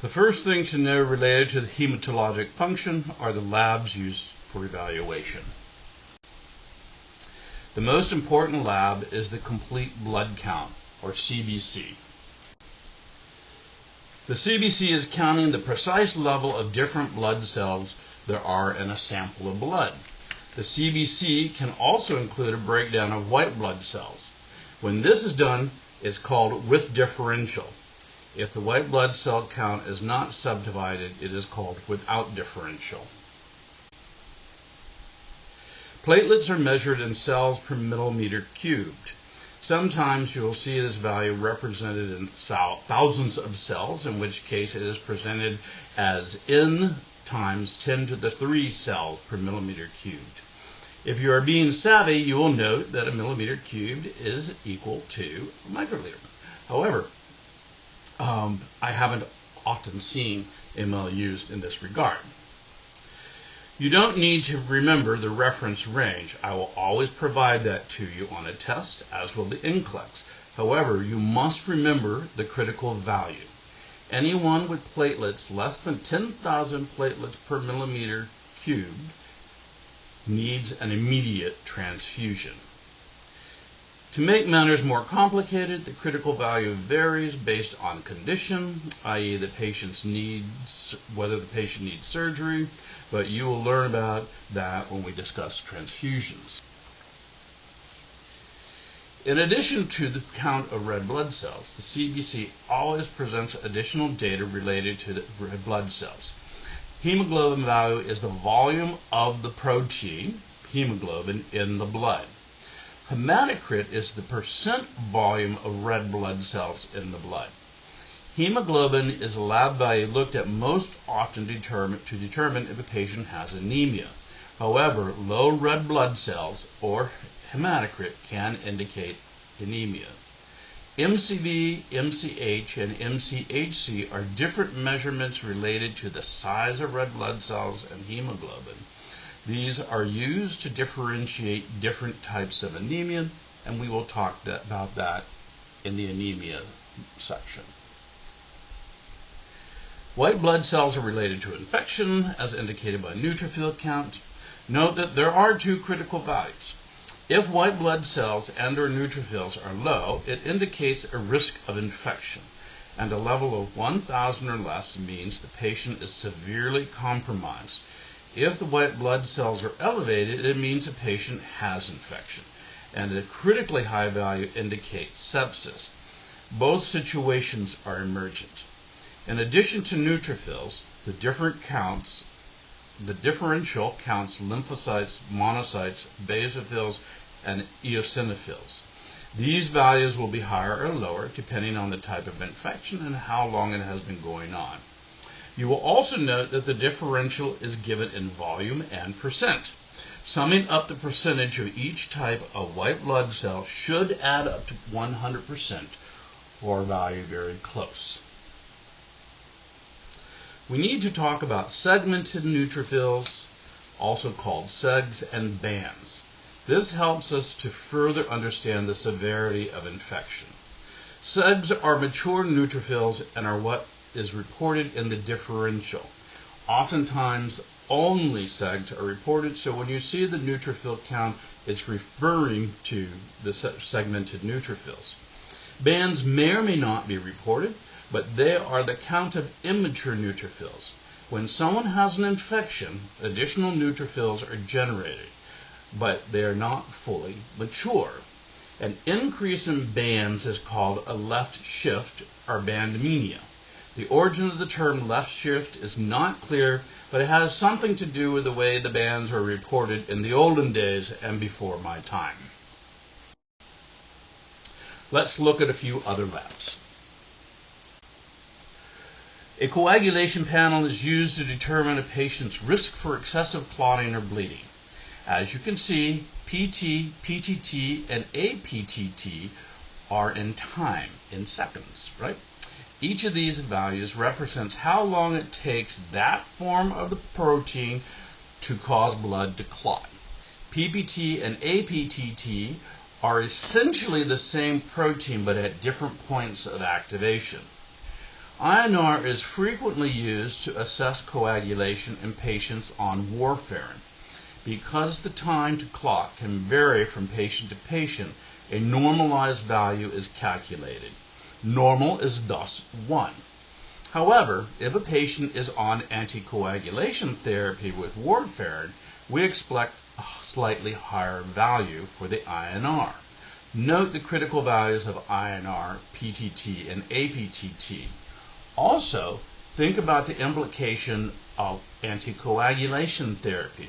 The first thing to know related to the hematologic function are the labs used for evaluation. The most important lab is the complete blood count, or CBC. The CBC is counting the precise level of different blood cells there are in a sample of blood. The CBC can also include a breakdown of white blood cells. When this is done, it's called with differential. If the white blood cell count is not subdivided, it is called without differential. Platelets are measured in cells per milliliter cubed. Sometimes you will see this value represented in thousands of cells, in which case it is presented as N times 10 to the 3 cells per millimeter cubed. If you are being savvy, you will note that a millimeter cubed is equal to a microliter. However, I haven't often seen ml used in this regard. You don't need to remember the reference range. I will always provide that to you on a test, as will the NCLEX. However, you must remember the critical value. Anyone with platelets less than 10,000 platelets per millimeter cubed needs an immediate transfusion. To make matters more complicated, the critical value varies based on condition, i.e. whether the patient needs surgery, but you will learn about that when we discuss transfusions. In addition to the count of red blood cells, the CBC always presents additional data related to the red blood cells. Hemoglobin value is the volume of the protein, hemoglobin, in the blood. Hematocrit is the percent volume of red blood cells in the blood. Hemoglobin is a lab value looked at most often to determine if a patient has anemia. However, low red blood cells, or hematocrit, can indicate anemia. MCV, MCH, and MCHC are different measurements related to the size of red blood cells and hemoglobin. These are used to differentiate different types of anemia, and we will talk about that in the anemia section. White blood cells are related to infection, as indicated by neutrophil count. Note that there are two critical values. If white blood cells and/or neutrophils are low, it indicates a risk of infection, and a level of 1,000 or less means the patient is severely compromised. If the white blood cells are elevated, it means the patient has infection, and a critically high value indicates sepsis. Both situations are emergent. In addition to neutrophils, the differential counts lymphocytes, monocytes, basophils, and eosinophils. These values will be higher or lower depending on the type of infection and how long it has been going on. You will also note that the differential is given in volume and percent. Summing up the percentage of each type of white blood cell should add up to 100%, or a value very close. We need to talk about segmented neutrophils, also called segs, and bands. This helps us to further understand the severity of infection. Segs are mature neutrophils and are what is reported in the differential. Oftentimes, only segs are reported, so when you see the neutrophil count, it's referring to the segmented neutrophils. Bands may or may not be reported, but they are the count of immature neutrophils. When someone has an infection, additional neutrophils are generated, but they are not fully mature. An increase in bands is called a left shift, or bandemia. The origin of the term left shift is not clear, but it has something to do with the way the bands were reported in the olden days and before my time. Let's look at a few other labs. A coagulation panel is used to determine a patient's risk for excessive clotting or bleeding. As you can see, PT, PTT, and APTT are in time, in seconds, right? Each of these values represents how long it takes that form of the protein to cause blood to clot. PPT and APTT are essentially the same protein but at different points of activation. INR is frequently used to assess coagulation in patients on warfarin. Because the time to clot can vary from patient to patient, a normalized value is calculated. Normal is thus 1. However, if a patient is on anticoagulation therapy with warfarin, we expect a slightly higher value for the INR. Note the critical values of INR, PTT, and APTT. Also, think about the implication of anticoagulation therapy.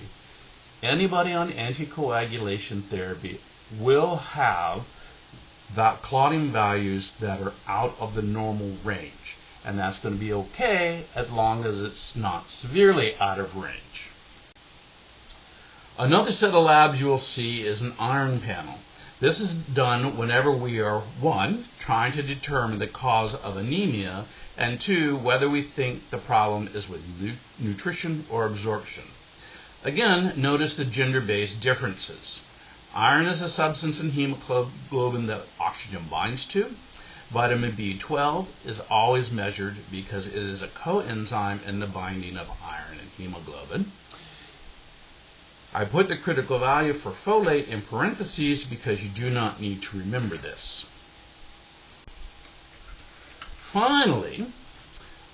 Anybody on anticoagulation therapy will have that clotting values that are out of the normal range. And that's going to be okay as long as it's not severely out of range. Another set of labs you will see is an iron panel. This is done whenever we are, 1, trying to determine the cause of anemia, and 2, whether we think the problem is with nutrition or absorption. Again, notice the gender-based differences. Iron is a substance in hemoglobin that oxygen binds to. Vitamin B12 is always measured because it is a coenzyme in the binding of iron and hemoglobin. I put the critical value for folate in parentheses because you do not need to remember this. Finally,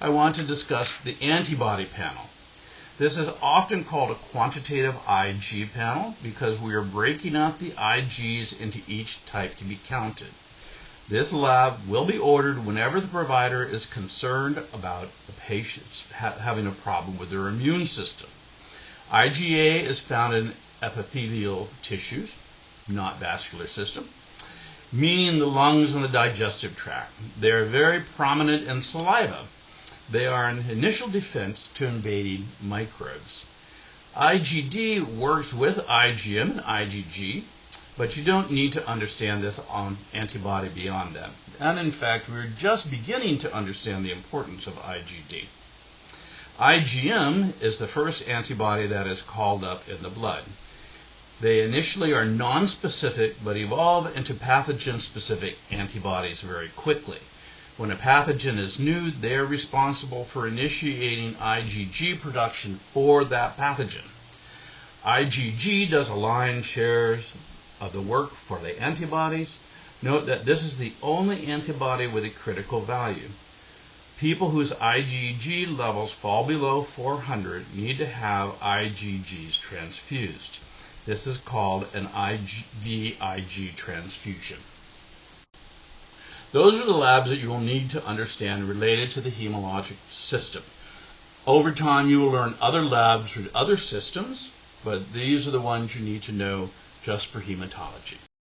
I want to discuss the antibody panel. This is often called a quantitative IG panel because we are breaking out the IGs into each type to be counted. This lab will be ordered whenever the provider is concerned about the patients having a problem with their immune system. IgA is found in epithelial tissues, not vascular system, meaning the lungs and the digestive tract. They are very prominent in saliva. They are an initial defense to invading microbes. IgD works with IgM and IgG, but you don't need to understand this on antibody beyond that. And in fact, we're just beginning to understand the importance of IgD. IgM is the first antibody that is called up in the blood. They initially are nonspecific, but evolve into pathogen-specific antibodies very quickly. When a pathogen is new, they are responsible for initiating IgG production for that pathogen. IgG does a lion's share of the work for the antibodies. Note that this is the only antibody with a critical value. People whose IgG levels fall below 400 need to have IgGs transfused. This is called an IgG transfusion. Those are the labs that you will need to understand related to the hematologic system. Over time, you will learn other labs for other systems, but these are the ones you need to know just for hematology.